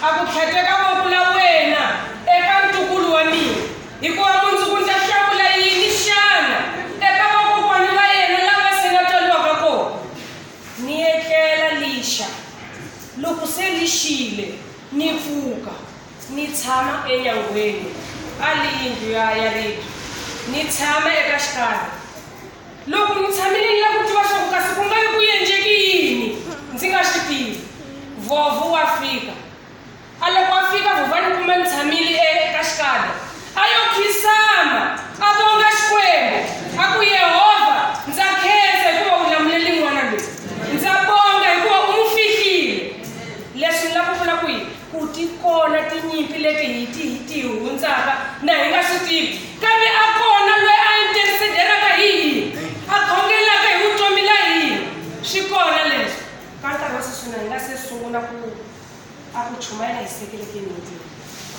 akukheteka ngokula wena eka ntukulu wa mina hikuva mundzuku ndza hlawula yini xana eka vakokwani va yena lava se nga twaliwaka kona ni etlela lixa loko se li xile ni pfuka ni tshama enyangweni ali yindlu ya rito ni tshama eka xikarhi loko ni tshamile ni lava ku tiva swa ku kasi ku nga vi ku endleki yini ndzi nga swi tivi vovho wa fika a loko a fika vovha ni kuma ni tshamile eka xikarhi a yo khisama a vonga xikwembu a ku Yehovha ndza khensa hikuva u lamuleli n'wana loyi ndza bonga hikuva u n'wi fihlile leswi ni lava ku vula ku yini ku ti kona tinyimpi leti hi ti hundzaka na hi nga swi tivi kambe a kona loyi a intercederaka hi hina a khongelaka hi vutomi la hina swi kona leswi ka nkarhi wa sweswina hi nga se sungula a ku chumayela hi sekelekeni hiti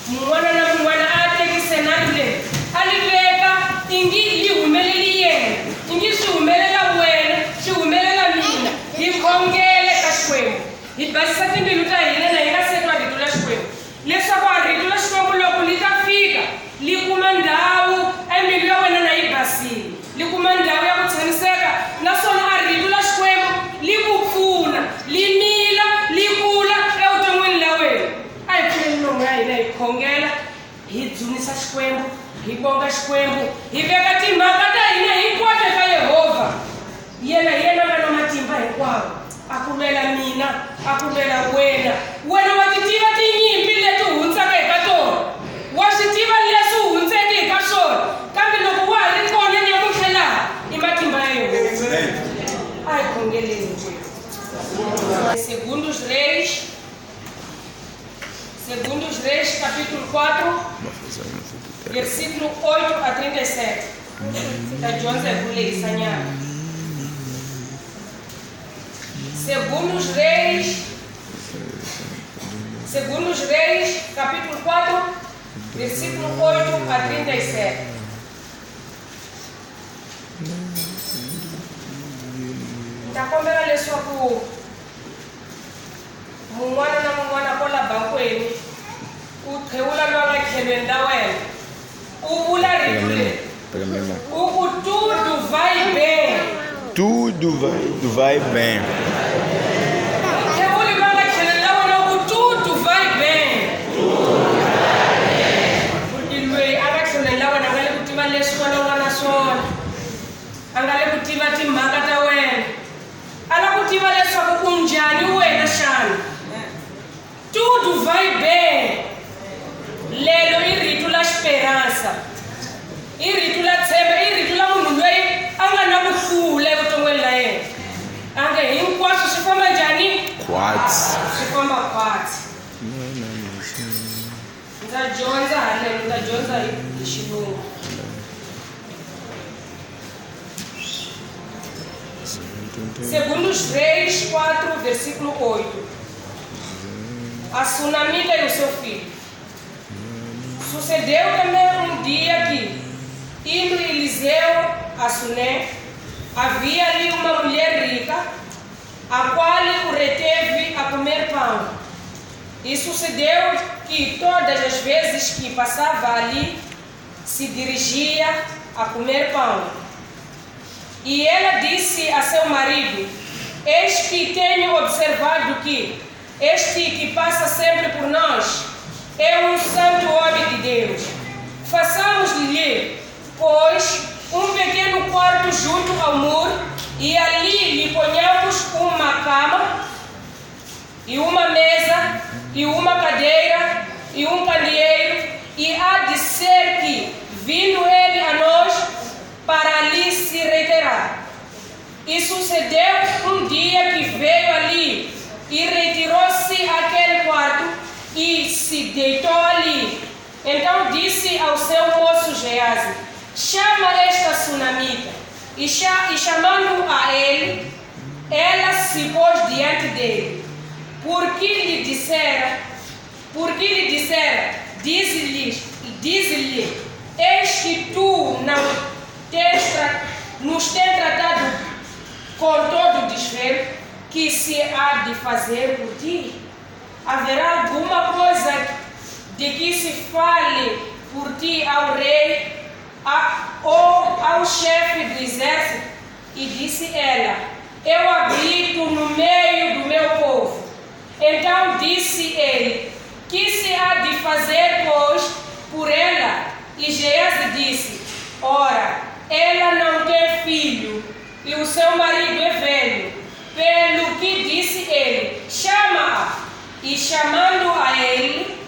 mun'wana na mun'wana a tekise nani leyi a li veka ingi yi humeleli yena ingi swi humelela wena swi humelela mina hi khongele ka xikwembu hi basisa timbilu ta hina na hi nga se twa rito la xikwembu leswaku a rito la xikwembu loko li ta fika li kuma ndhawu embilu ya wena na yi basile li kuma ndhawu ya ku tshamiseka naswona a rito la xikwembu li ku pfuna li mila li kula evuton'wini la wena a hi pfuleni nomu ya hina hi khongela hi dzunisa xikwembu hi bonga xikwembu hi veka timhaka ta hina hinkwato eka Yehovha yena nga na matimba hinkwawo a ku lwela mina a ku lwela wena wa ti tiva tinyimpi leti hundzaka eka tona wa swi tiva leswi hundzeke eka swona kambe loko wa ha ri kona nyamutlhe laha i matimba ya Yehovha a hi khongeleni Segundos Reis, capítulo 4, versículo 8 a 37. Da Jones Bulei Sanhana. Segundos Reis, capítulo 4, versículo 8 a 37. Nitakombela leswaku mun'wana na mun'wana kola bankweni u thewula lowa nga khelweni la wena u vula rito leri u ku tudo vai bem. Tudo vai bem. Thewuli lowa nga khelweni la wena u ku tudo vai bem. Kuti loyi a nga khelweni la wena a nga le ku tiva leswi wena u nga na swona a nga le ku tiva timhaka ta wena a la ku tiva leswaku u njhani wena xana tudo vai bem. Lelo i rito la esperança i rito la tshemba i rito la munhu loyi a nga na ku hlula evuton'wini la yena a nge hinkwaswo swi famba njhani swi famba khwatsi ndza dyondza haleno ndza dyondza hi xilungu Segundos Reis 4, versículo 8. A Sunamita e o seu filho. Sucedeu também dia que, indo Eliseu a Suné, havia ali uma mulher rica, a qual o reteve a comer pão. E sucedeu que todas as vezes que passava ali, se dirigia a comer pão. E ela disse a seu marido: eis que tenho observado que este que passa sempre por nós é um santo homem de Deus. Façamos-lhe, pois, um pequeno quarto junto ao muro, e ali lhe ponhamos uma cama, e uma mesa, e uma cadeira, e um candeeiro, e há de ser que, vindo ele a nós, para ali se retirar. E sucedeu um dia que veio ali, e retirou-se àquele quarto, e se deitou ali. Então disse ao seu moço Geazi: chama esta sunamita. E chamando a ele, ela se pôs diante dele. Porque lhe dissera, diz-lhe, eis que tu não nos tens tratado com todo o desvelo que se há de fazer por ti. haverá alguma coisa de que se fale por ti ao rei ou ao chefe do exército? E disse ela: eu habito no meio do meu povo. Então disse ele: que se há de fazer, pois, por ela? E Geazi disse: ora, ela não tem filho, e o seu marido é velho. Pelo que disse ele: chama-a. E chamando a ele,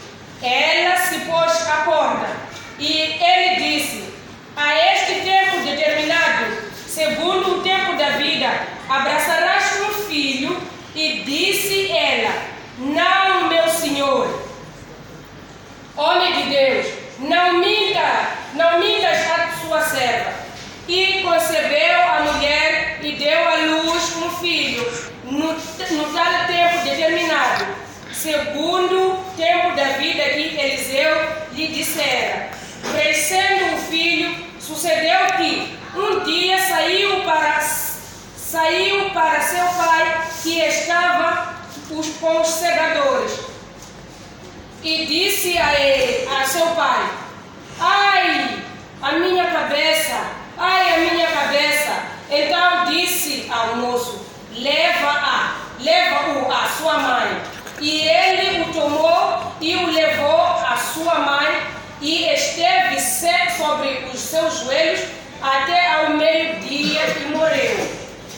ela se pôs à porta. E ele disse: a este tempo determinado, segundo o tempo da vida, abraçarás um filho. E disse ela: não, meu senhor, homem de Deus, não mintas a sua serva. E concebeu a mulher e deu à luz um filho no tal tempo determinado, segundo o tempo da vida que Eliseu lhe dissera. Crescendo o filho, sucedeu que um dia saiu para seu pai, que estava com os segadores, e disse a seu pai: ai, a minha cabeça, ai, a minha cabeça. Então disse ao moço: leva-o à sua mãe. E ele o tomou e o levou à sua mãe, e esteve sobre os seus joelhos até ao meio-dia, e morreu.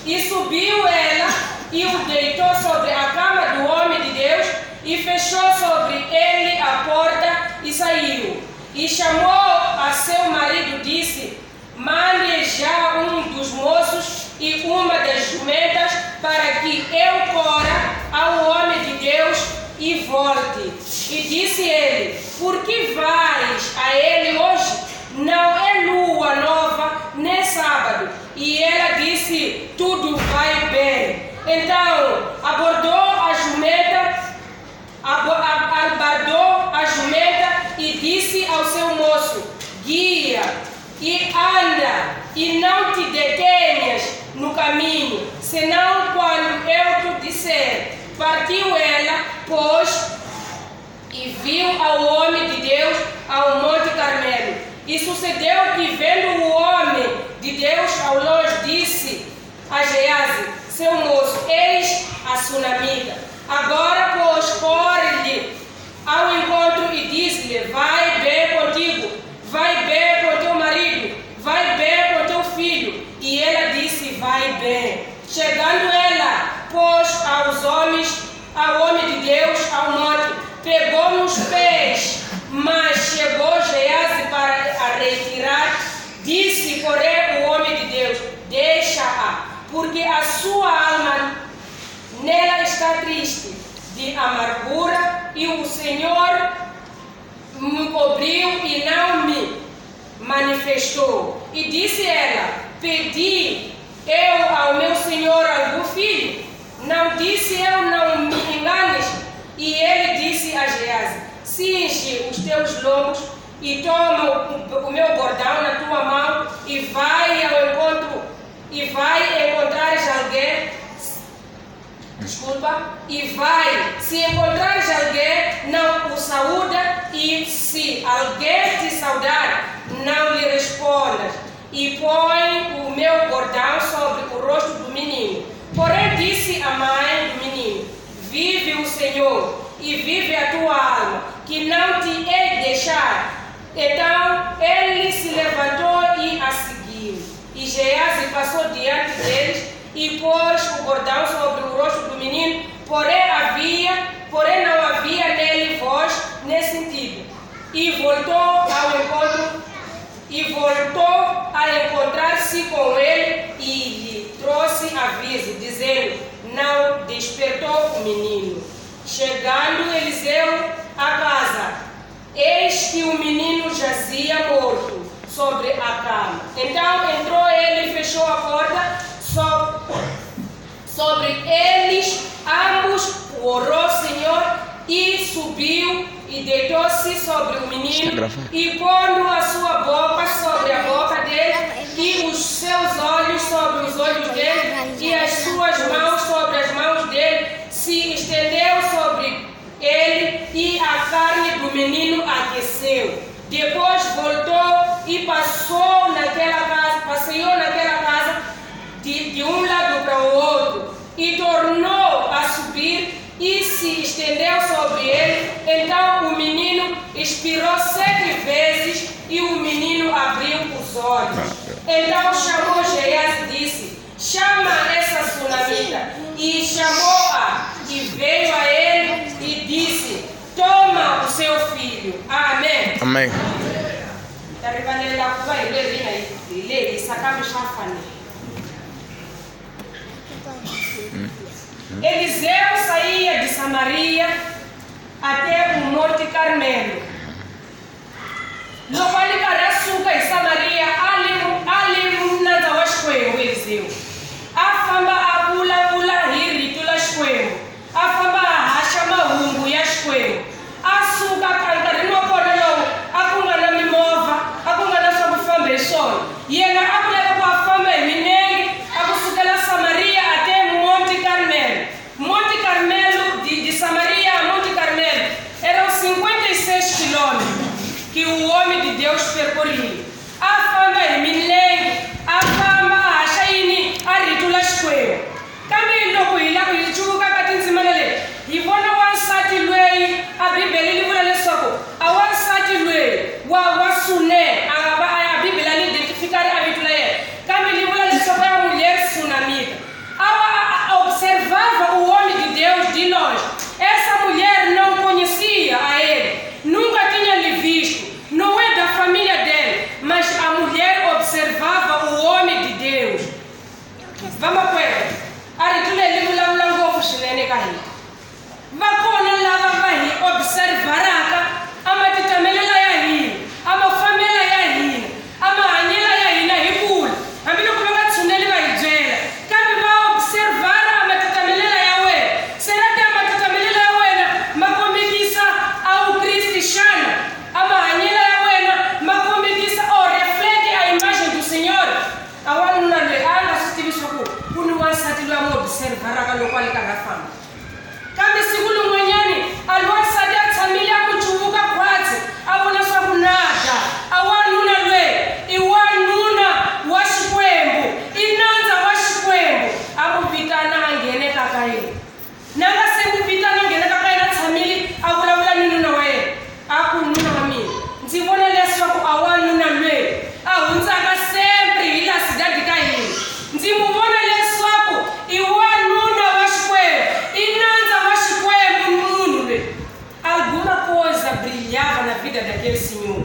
E subiu ela e o deitou sobre a cama do homem de Deus, e fechou sobre ele a porta, e saiu. E chamou a seu marido, disse: mande já um dos moços e uma das jumentas, para que eu corra ao homem de Deus e volte. E disse ele: por que vais a ele hoje? Não é lua nova, nem sábado. E ela disse: tudo vai bem. Então abordou a jumenta e disse ao seu moço: guia e anda, e não te detenhas no caminho, senão quando eu te disser. Partiu ela, pois, e viu ao homem de Deus ao Monte Carmelo. E sucedeu que, vendo o homem de Deus ao longe, disse a Geazi, seu moço: eis a sunamita. Agora, pois, corre-lhe ao encontro e diz-lhe: vai bem contigo, vai bem com teu marido, vai bem com teu filho. E ela disse: vai bem. Chegando ela, pois, ao homem de Deus ao monte, pegou nos pés, mas chegou Geazi para a retirar. Disse, porém, o homem de Deus: deixa-a, porque a sua alma nela está triste de amargura, e o Senhor me cobriu e não me manifestou. E disse ela: pedi eu ao meu Senhor algum filho? Não disse eu: não me enganes. E ele disse a Geazi: cinge os teus lombos e toma o meu bordão na tua mão, e vai ao encontro, e vai encontrares alguém. E vai, se encontrares alguém, não o saúda, e se alguém te saudar, não lhe respondas. E põe o meu bordão sobre o rosto do menino. Porém disse a mãe do menino: vive o Senhor, e vive a tua alma, que não te hei de deixar. Então ele se levantou e a seguiu. E Geazi passou diante deles e pôs o bordão sobre o rosto do menino, porém não havia nele voz nesse sentido. E voltou a encontrar-se com ele e lhe trouxe aviso, dizendo: não despertou o menino. Chegando Eliseu à casa, eis que o menino jazia morto sobre a cama. Então entrou ele e fechou a porta sobre eles ambos, orou o Senhor, e subiu e deitou-se sobre o menino, e pondo a sua boca sobre a boca dele, e os seus olhos sobre os olhos dele, e as suas mãos sobre as mãos dele, se estendeu sobre ele carne do menino aqueceu. Depois voltou e passeou naquela casa de um lado para o outro e tornou a subir e se estendeu sobre ele. Então o menino expirou 7 vezes e o menino abriu os olhos. Então chamou Geás e disse: chama essa sunamita. E chamou-a e veio a ele e disse: toma o seu filho. Amém. Amém. Eliseu saía de Samaria até o Monte Carmelo. No vale Carasuca e Samaria, ali nada was queimo Eliseu. Afamba abula hiri tulas queimo. Afamba hachama hungu yas queimo. Açúcar cantarino correu, acungana mimova, acungana sobre fambeson. E ela abre com a fama e mineg, a Samaria até Monte Carmelo. Monte Carmelo, de Samaria a Monte Carmelo, eram 56 quilômetros que o homem de Deus percorria. A fama e mineg, a fama a shaini, a ritulas queiro. Camilo kuila kuichuka katinzi manele. Ivona wansati lwei, a Bíblia livra le soko. A wansati lwei, wasune, a Bíblia ali identificar a vitulae. Camilo livra le soko a mulher sunamita. Observava o homem de Deus de longe. Essa mulher não conhecia a ele, nunca tinha lhe visto, não é da família dele, mas a mulher observava o homem de Deus. Vamos para ele. Observaraka, ama titamela ya hii, ama famela ya hii, ama anyela ya hii na hibula. Ambilo kumanga tsuneli wa ijela. Kami va observara ama titamela ya we. Serate ama titamela ya we makombikisa au Kristishana. Ama anyela ya we makombikisa o reflete a imagem do Senhor. Awanu na le anga sitivisoko. Kunu wansati lo amo observaraka lo kwali kagafama. Kami sigulu mwenyani alwasadi atsamile akuchuvuka kwatsi abona swakunada awanuna lwe iwanuna washikwembu inanza washikwembu akuvitana angene kakaye nanga sekuvitana angene kakaye natsamili avulavula ninuna wa yena akununa wa mina ndzi vona leswaku awanuna lwe ahundzaka sempre hi la Cidade ka hina ndzi mu vona leswaku iwanuna washikwembu inanza washikwembu munhu lwe. Alguma coisa brilhava na vida daquele senhor.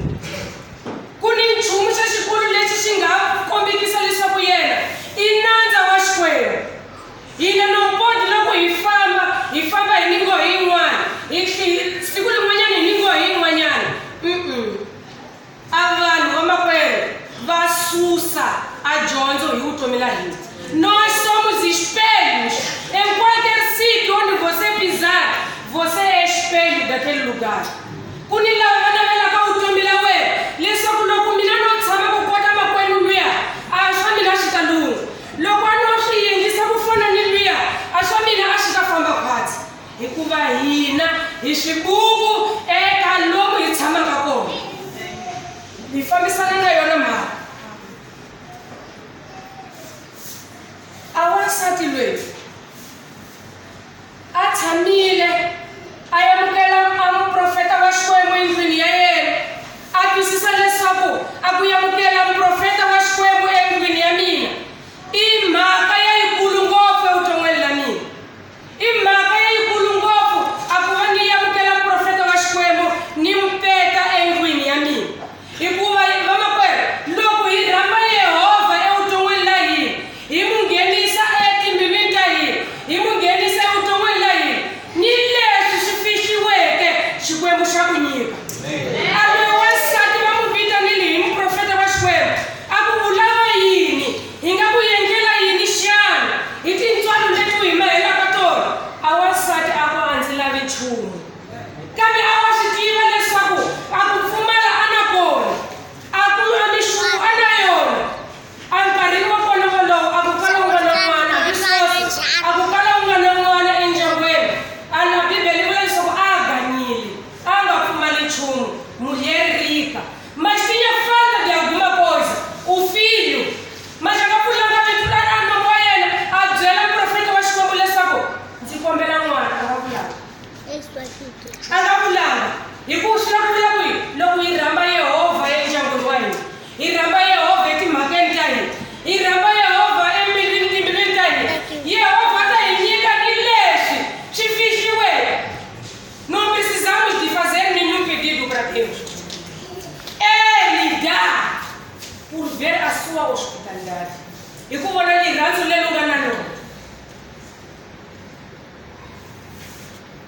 Kuni nchumu xa xikulu lexi xi nga kombekisa leswaku yena i nandza wa xikwembu. Hina no poti loko hi famba hi ningo yin'wana siku rin'wanyana hi ningo yin'wanyana a vanhu va makwerhu va susa a dyondzo hi vutomi la hina. Nós somos espelhos. Em qualquer sítio onde você pisar, você é espelho daquele lugar. Kuni lava na vela ka utomi la we. Leswaku loko mina no tshama ku kota makwenu luya, a swa mina xi ta lunga. Loko no swi yingisa ku fana ni luya, a swa mina a xi ta famba khwatsi. Hikuva hina hi swibuku eka lomu hi tshamaka kona. Hi fambisana na yona mhaka. A wansati lweyi a tshamile a yamukela muprofeta wa Xikwembu endlwini ya yena, a twisisa leswaku a ku yamukela muprofeta wa Xikwembu endlwini ya mina i mhaka yayikulu ngopfu evuton'wini la mina. I mhaka yayikulu ngopfu a ku va ni yamukela muprofeta wa Xikwembu ni mpeta endlwini ya mina. Hikuva vamakwerhu loko hi rhamba Yehovha evuton'wini la hina, hi mu nghenisa etimbilwini ta hina, hi mu nghenisa evuton'wini la hina ni leswi swi fixiweke Xikwembu xa ku nyika. A loyi wansati va mu vitanile hi muprofeta wa Xikwembu a ku vulava yini, hi nga ku endlela yini xana hi tintswalo leti hi mahelaka tona. A wansati a ku a ndzi lavi nchumu, kambe a wa swi tiva leswaku a ku pfumala a na kona, a ku a mixumu a na yona. A nkarhini wa kona wolowo a ku kala u nga na n'wana hisoso, a ku kala u nga na n'wana endyangwini. A na Bibele yi vula leswaku a ganyile a nga nchumu, mulher rica, mas tinha falta de alguma coisa. O filho, mas akafulanga vitulana na moyena, ajela profeta wa Xikwembu leswaku ndzi kombela n'wana akafulanga. Akafulanga. Hikuva swi lava ku vula kwihi? Loko hi rhamba Yehovha endyangwini wa hina, hi rhamba Yehovha etimhakeni ta hina, hi rhamba Yehovha timbilwini ta hina, Yehovha ta hi nyika ni leswi swi fixiweke. Não precisamos de fazer nenhum pedido para Deus. Ele dá por ver a sua hospitalidade. E como ela lhe dá, você não ganha não.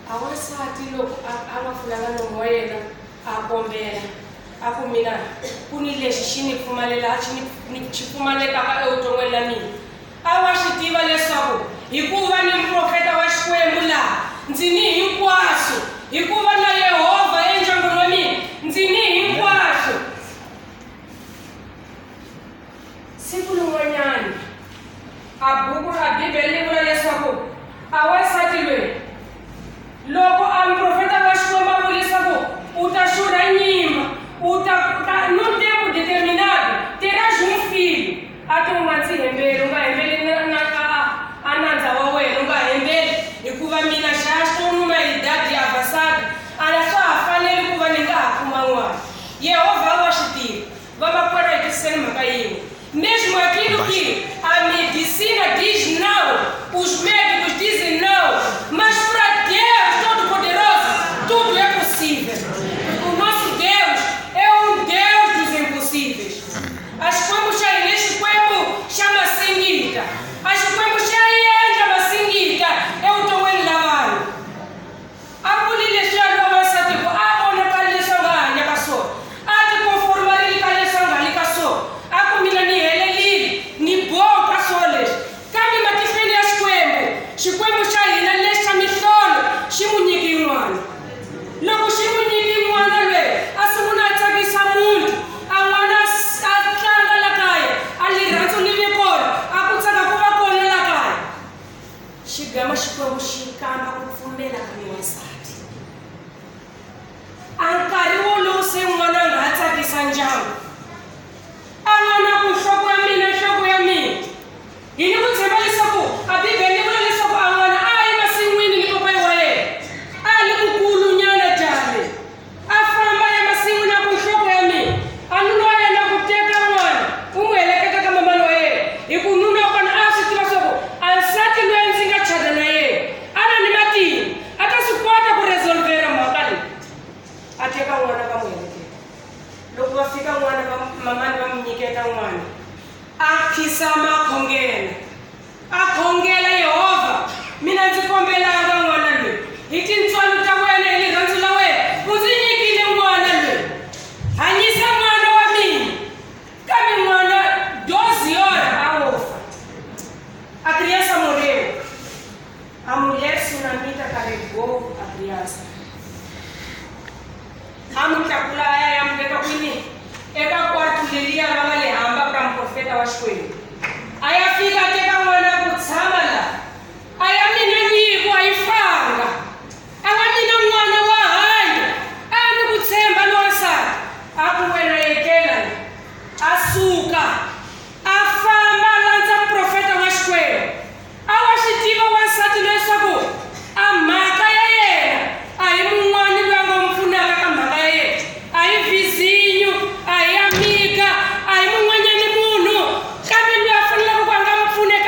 Agora sabe a fulana no moeda, a bombela, a comida, punile chini kumalela chini chikumaleka ka eutonwela ni. Awashitiva leswaku hikuva ni profeta wa Xikwembu la ndzini hinkwaswo hikuva na Yehovha endyangwini wa mina ndzini hinkwaswo. Siku rin'wanyana a buku ra Bibele ri vula leswaku a wasati loyi loko a muprofeta wa Xikwembu a vula leswaku u ta xurha nyimba no tempo determinado terás um filho. A tu nga ndzi hembeli u nga hembeli a nandza wa wena u nga hembeli hikuva mina xaxo numa hi idade ya vavasati a na swa ha fanele ku va ni nga ha kuma n'wana. Yehovha wa swi tiva. Vamakwerhu hi tiseni mhaka yin'we. Mesmo aquilo que a medicina diz não, os médicos dizem não, mas para Deus Todo-Poderoso tudo é possível. O nosso Deus é um Deus dos impossíveis. As coisas chama singita. As coisas chama singita. Eu estou em lavaro. A polícia já não vai tipo a ona calesa ganha passou. A te conformar ele calesa ganha passou. A comida ni ele ni bom passoles. Kami matifeni as coisas. Xikwembu xa hina lexa miholo ximunyiki n'wana. Loko ximunyiki n'wana lweyi a sungula a tsakisa munhu a n'wana a tlanga la kaya a lirhandzu li ve kona a ku tsaka ku va kona la kaya. Xigama Xikwembu xi kamba ku pfumela ka n'wansati. A nkarhi wolowo se n'wana a nga ha tsakisa ndyangu. A n'wana ku nhloko ya mina nhloko ya mina. Hi ni ku tshemba leswaku a Bibele vula leswaku a n'wana a yi masin'wini ni papai wa yena. A li kukulu nyana jale. A famba ya masin'wini a ku nhloko ya mina. A nuna wa yena ku teka n'wana u n'wi heleketa ka mamana wa yena. Hi ku nuna wa kona a swi tiva leswaku a nsati loyi ndzi nga chata na yena a na ni matimba a ta swi kota ku resolvera mhaka leyi. A teka n'wana va n'wi heleketa. Loko va fika n'wana mamani va n'wi nyiketa n'wana a khinsama a khongela. A khongela Yehovha mina ndzi kombelanga n'wana loyi hi tintswalo ta wena hi rirhandzu la wena u ndzi nyikile n'wana loyi. Hanyisa n'wana wa mina kambe n'wana 12 horas a wofa. A criança morreu. A mulher sunamita carregou a criança. A mutlakula aya ya mveka kwini eka quarto leli ya nga le hamba ka muprofeta wa Xikwembu. Aya fika teka n'wana ku tshama la. Aya mina nyiko a yi fanga. A wa mina n'wana wa hanya. A ni ku tshemba n'wansati. A ku wena yekela a suka a famba a landza muprofeta wa Xikwembu. A wa swi tiva wansati leswaku a mhaka ya yena a hi mun'wani loyi a nga n'wi pfunaka ka mhaka ya yena. A hi vizinyo, a hi amiga, a hi mun'wanyani munhu kambe loyi a faneleke ku a nga n'wi pfuneka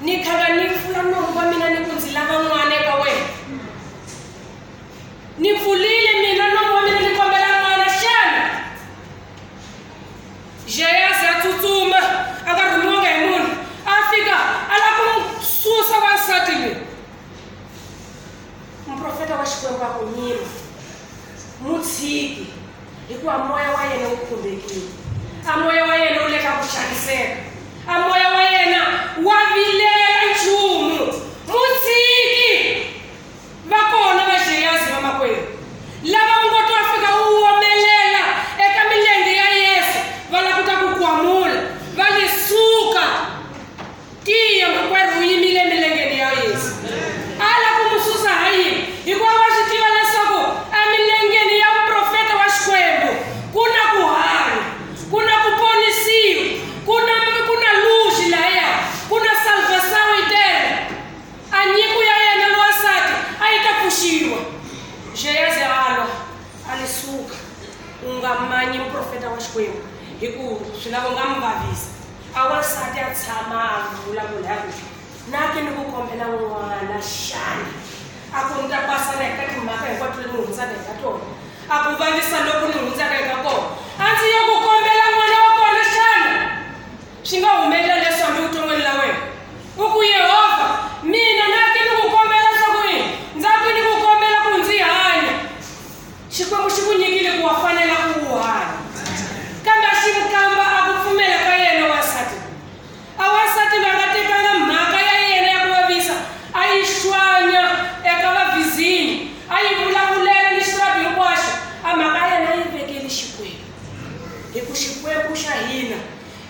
ni khanga ni pfula nomu wa mina ni ku ndzi lava n'wana eka wena. Ni pfulile mina nomu wa mina ni kombela n'wana xana. Gehazi a tsutsuma a nga rhumiwanga hi munhu a fika a lava ku n'wi susa wansati loyi. Muprofeta wa Xikwembu a ku nyima mutshiki hikuva moya wa yena wu khumbekile. A moya wa yena wu le ka ku xaniseka. A moya wa yena wa vilela nchumu. Mutshiki va kona va Gehazi va makwerhu lava u ngo to fika u humelela eka milenge ya Yesu va la kuta ku kwamula va le suka tiya makwerhu yimile milengeni ya Yesu. Ala ku mususa hayi hikuva va swi tiva leswaku a milengeni ya muprofeta wa Xikwembu kuna ku hanya, kuna ku ponisiwa, kuna luxi lahaya, kuna salvação eterna. A nyiko ya yena lwasati a yi ta pfuxiwa. Gehazi a le suka u nga manyi muprofeta wa Xikwembu hikuva swi lava u nga mi vavisa. A wansati a tshama a vulavula ya ku nake ni ku kombela n'wana xana. A ku ni ta pasana eka timhaka hinkwato leti ni hundzaka eka tona. A ku vavisa loko ni hundzaka eka kona. A ndzi ya ku kombela n'wana wa kona xana. Swi nga humelela leswi hambi vuton'wini la wena. U ku Yehova mina nake ni ku kombela swa ku yini? Ndzhaku ni ku kombela ku ndzi hanya. Xikwembu xi ku nyikile ku wa fanela ku u hanya. Kambe a xi mukamba a ku pfumela ka yena wasati. A wasati va nga tekanga mhaka ya yena ya ku vavisa a yi xwanya eka vavhizini. A yi vulavulela ni xirhabu hinkwaxo. A mhaka ya yena yi vekele Xikwembu. Hi ku Xikwembu xa hina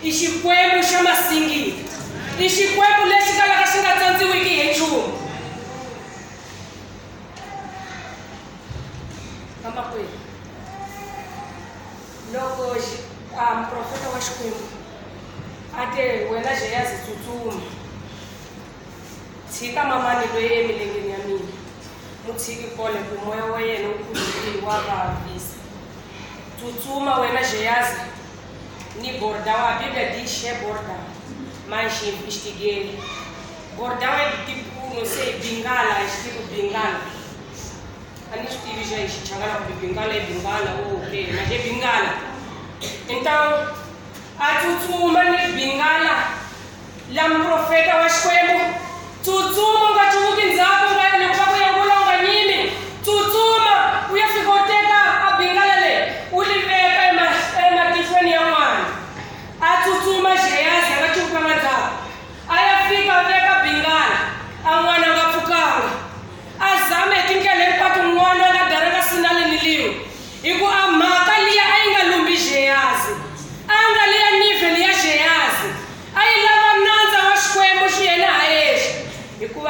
i Xikwembu xa masingita. I Xikwembu lexi kalaka xi nga tsandziwiki hi nchumu. Kamakwerhu loko muprofeta wa Xikwembu a te wena Gehazi tsutsuma, tshika mamani loyi emilengeni ya mina. Mutshiki kole ku moya wa yena wu khulukile wa vavisa. Tsutsuma wena Gehazi ni bordão. A Bíblia diz que é bordão, mas investiguei. Bordão é tipo, não sei, bengala, estilo bengala. A gente tive já Changana com bengala, é bengala ou o quê, mas é bengala. Então, a tsutsuma ni bengala, lá no profeta wa Xikwembu, tsutsuma nga chuvuki ndzhaku nga yena ku va ku yevula nga nyimi. Tsutsuma u ya fika u teka a bengala leyi u li veka ematihlweni ya n'wana. A tsutsuma Gehazi a nga chuvukanga ndzhaku. A ya fika a veka bengala, a n'wana a nga pfukanga. A zama hi tindlela hinkwato n'wana a nga daranga sinaleni liwe. Hikuva a mhaka liya a yi nga lumbi Gehazi. A nga liya nivheli ya Gehazi. A yi lava nandza wa Xikwembu xi yena ha yexe. Hikuva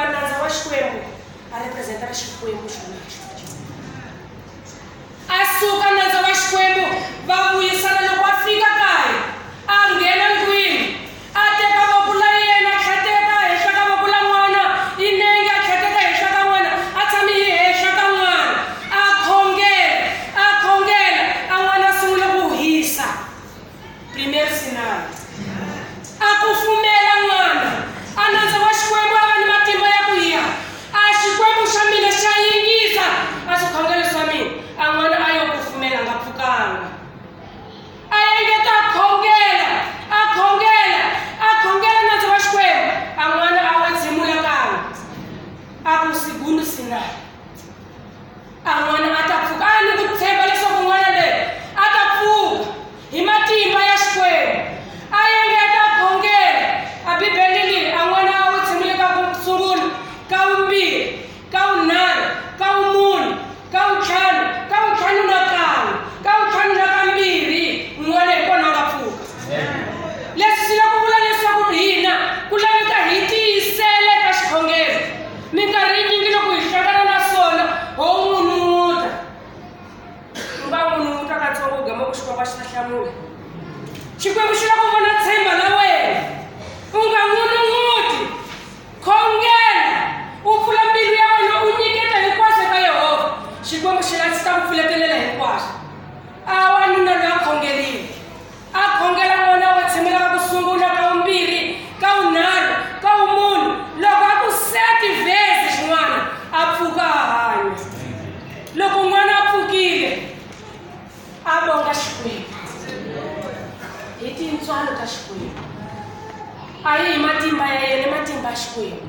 Xikwembu.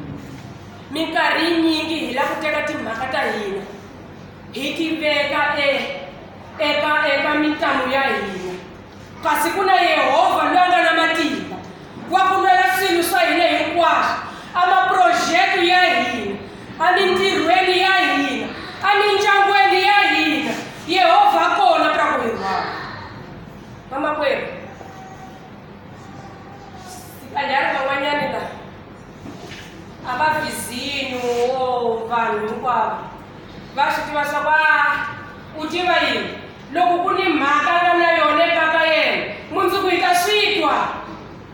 Minkarhi yinyingi hi lava ku teka timhaka ta hina hi ti veka eka mintamu ya hina, kasi ku na Yehovha loyi a nga na matimba wa ku lwela swilo swa hina hinkwaswo, amaprojekti ya hina, amintirhweni ya hina, amindyangweni ya hina. Yehovha a kona pra ku hi rhwala. Vamakwerhu, sikanyari van'wanyani laha a va vhizini vanhu hinkwavo va swi tiva swa ku u tiva yini, loko ku ni mhaka nga na yona eka ka yena mundzuku hi ta swi twa.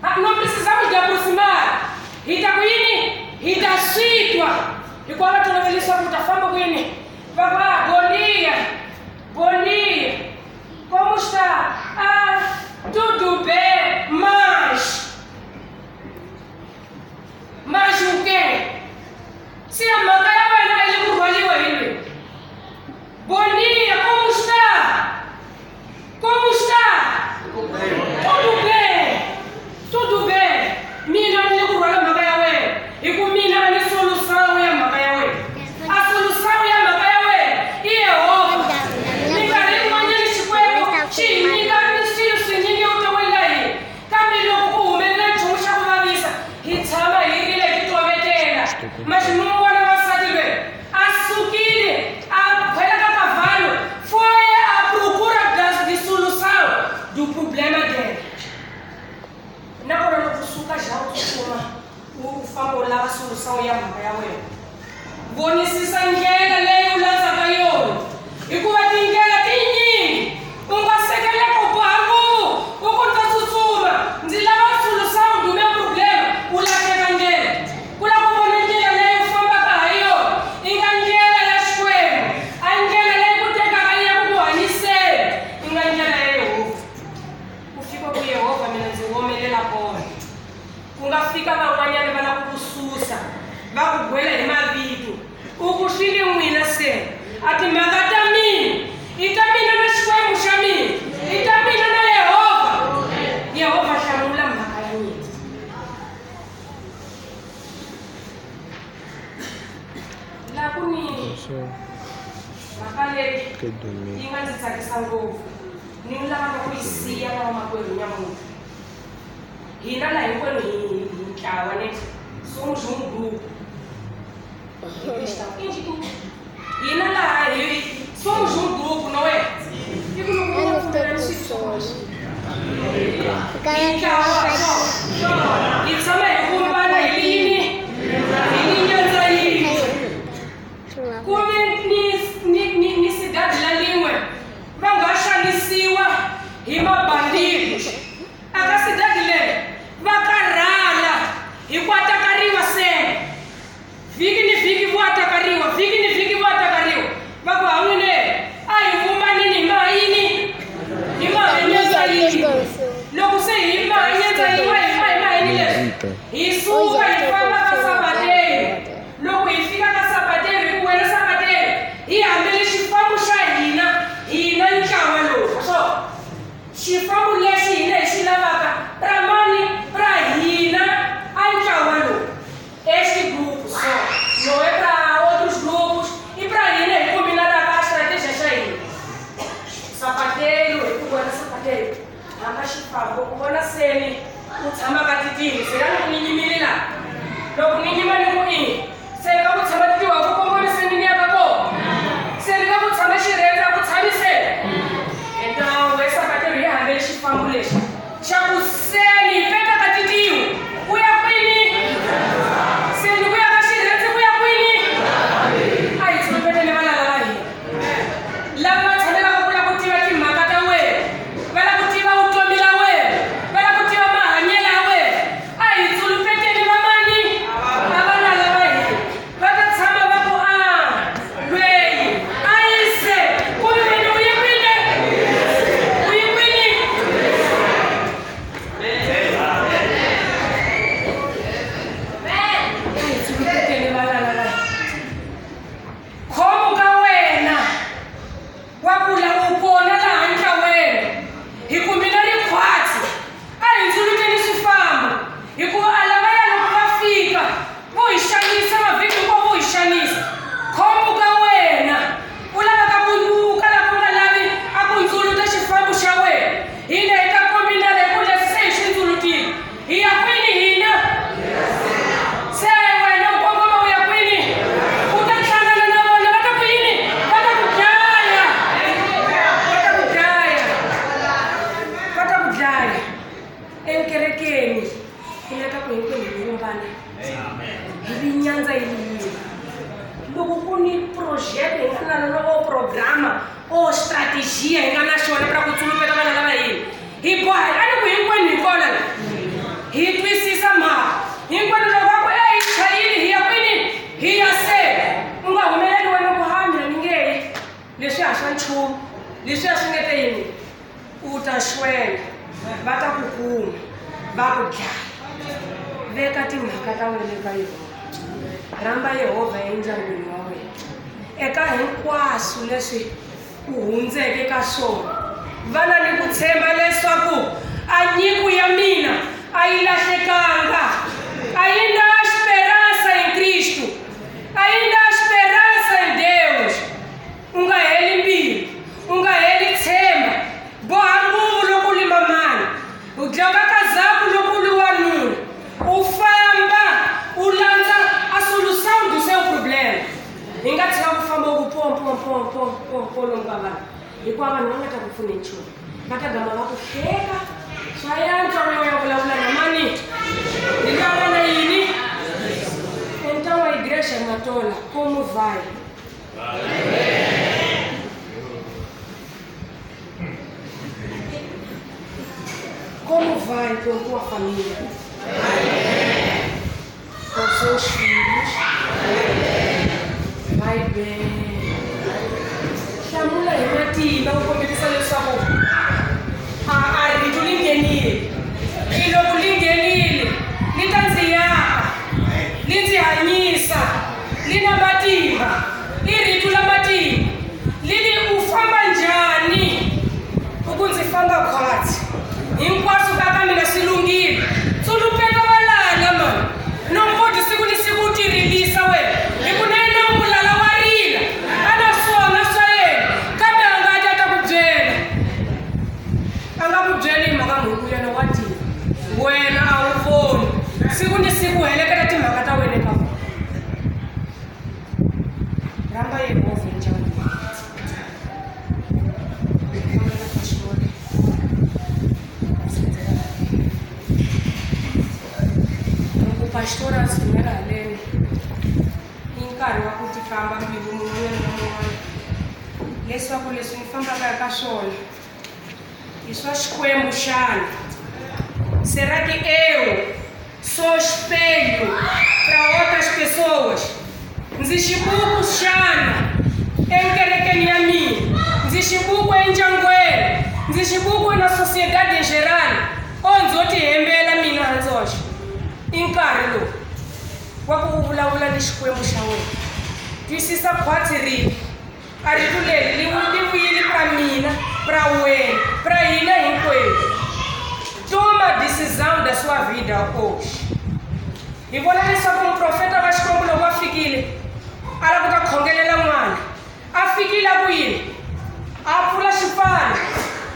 No precisamos de aproximar, hi ta ku yini, hi ta swi twa hikuva va tolovele leswaku u ta famba kwini, va ku bom dia, bom dia, como está? Tudo bem, mas o quê? Se a mãe é a ele por valeu ele. Bom dia, como está? Como está? Tudo bem. Tudo bem. Mina ele por valeu magawe. E com mina a solução é magawe. A solução é magawe. E é óbvio. Ninguém nem manja de chiqueiro. Ninguém nem estilo se ninguém o teu ele aí. Camilo com o menino chucha com a vista. E chama ele. Mas não era passado de ver. A Sukiri, a velha cavalo, foi à procura de solução do problema dele. Na hora do suca já o famoso a solução ia para ele. Bonisi sangela leio lança caiu. E como a tingela tinha, secela com barro, o conta susuma, dizia a solução do meu problema, o lá que cangela. Fica van'wanyana va lava ku susa va ku gwela hi mavito u ku swi le n'wina se a timhaka ta mina i ta mina na xikwembu xa mina i ta mina na Yehovha hlamula mhaka ya mina. Laha ku ni mhaka leyi yi nga ndzi tsakisa ngopfu ni n'wi lavaka ku yi siya na vamakwerhu nyamuka. Hina laha hinkwenu hi ntlawa neti somos grupo. Hina laha somos grupo, não é? Fico no grupo de pessoas. E também como vai na ilha, ilha aí. Como ni cidade lá língua, vão gastar ni siwa, rima bandidos. A cidade lê, vacarala, e com atacariwa se, fique vou atacariwa, fique vou atacariwa, vai com a unha, ai o mani ni maini, ni maini aí, logo sei ni maini aí, vai ni isso vai falar com sapateiro, logo e fica com sapateiro e com ele sapateiro, e a mele chifamo shaina, e não chama só, chifamo leche né, chilavaka, pra mani, pra hina, aí chama este grupo só, não é para outros grupos, e para hina, combinar a estratégia shaina, sapateiro, e com ele sapateiro, a chifamo, com ele sene, utama katitini, será no ninyi lá, logo ninyi mani kuini, será que utama titi wa kukombo ni sene ni akako, será que utama shireza kutami se, então essa bateria ia haver chifamulês, chaco sene, pega katitiyo, uya kuini, sene uya kashireza uya kuini, ai tume pete ne bala lalahi, lama chanela kukula kutiva kimakata we, bala kutiva utomila we, bala kutiva mahanyela we, ai tulu pete ne mamani, abana lalahi, baka tsama bako lwei, ai se, kuyo mene uye kuine, uye kuine. Ai tulu pete ne bala lalahi. Khomo ka wena wa kula ukona laha nka wena hi ku mina ri khwatsi a hi ndzuluteni swifambo hikuva a lavaya loko va fika hlangana hi nyanza yini loko ku ni project hi nga na loko programa o strategia hi nga na xona para ku tsulupeta vana lava yini hi boha a ni ku hinkwenu hi kona hi twisisa mhaka hinkwenu loko va ku hi chayini hi ya kwini hi ya se u nga humeleli wena ku hambira ni nge hi leswi a swa nchumu leswi a swi nge te yini u ta xwela va ta ku kuma va ku dlaya veka timhaka ta wena eka Yehova rhamba Yehova endyangwini wa wena eka hinkwaswo leswi u hundzeke ka swona vana ni ku tshemba leswaku a nyiko ya mina a yi lahlekanga a yi na esperança em Cristo a yi na esperança em Deus u nga heli mbilu u nga heli tshemba boha nguvu loko u li mamani u dlaka kazaku loko u li wanuna u famba u landza a solução do seu problema hi nga tshika ku famba ku pompo lomu ka vanhu hikuva vanhu va nga ta ku pfune nchumu va ta gama va ku hleka swa yantswa wewe ya vulavula na mani hi lava na yini então a igreja Matola como vai como vai com a tua família com seus filhos vai bem hlamula hi matimba u kombetisa leswaku a rito li nghenile loko li nghenile li ta ndzi yaka li ndzi hanyisa li na matimba i rito la matimba lili u famba njhani ku ndzi famba khwatsi hinkwaswo ka ka mina swi lunghile tsulupeta valala mani nombodi siku ni siku u tirilisa wena hi ku na yena mulala wa rila a na swona swa yena kambe a nga ta ku byela a nga ku byeli hi mhaka mhuku yena wa tiva wena a wu voni siku ni siku heleketa timhaka ta wena eka vona rhamba Yehova endyangwini Pastora Elisa haleni i nkarhi wa ku ti famba mbilu mun'wana na mun'wana leswaku leswi ni fambaka eka swona i swa xikwembu xana será que eu sou espelho para outras pessoas ndzi xibuku xana enkerekeni ya mina ndzi xibuku endyangwini ndzi xibuku na sociedade em geral o ndzo ti hembela mina handzoxe i nkarhi lowu wa ku vulavula ni xikwembu xa wena twisisa khwatsi rito a rito leri li vuyile para mina para wena para hina hinkwerhu toma decisão da sua vida hoje hi vona leswaku muprofeta wa xikwembu loko a fikile a lava ku ta khongelela n'wana a fikile a ku yini a pfula xipfalo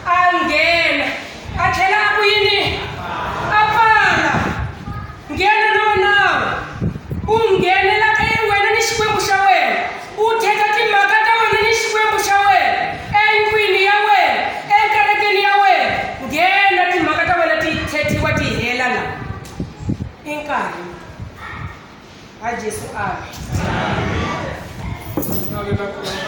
a nghena a tlhela a ku yini a pfala nghena nawu u nghenela ka wena ni xikwembu xa wena u teka timhaka ta wena ni xikwembu xa wena endlwini ya wena enkerekeni ya wena nghena timhaka ta wena ti thetiwa ti hela la i nkarhi a Jesu amen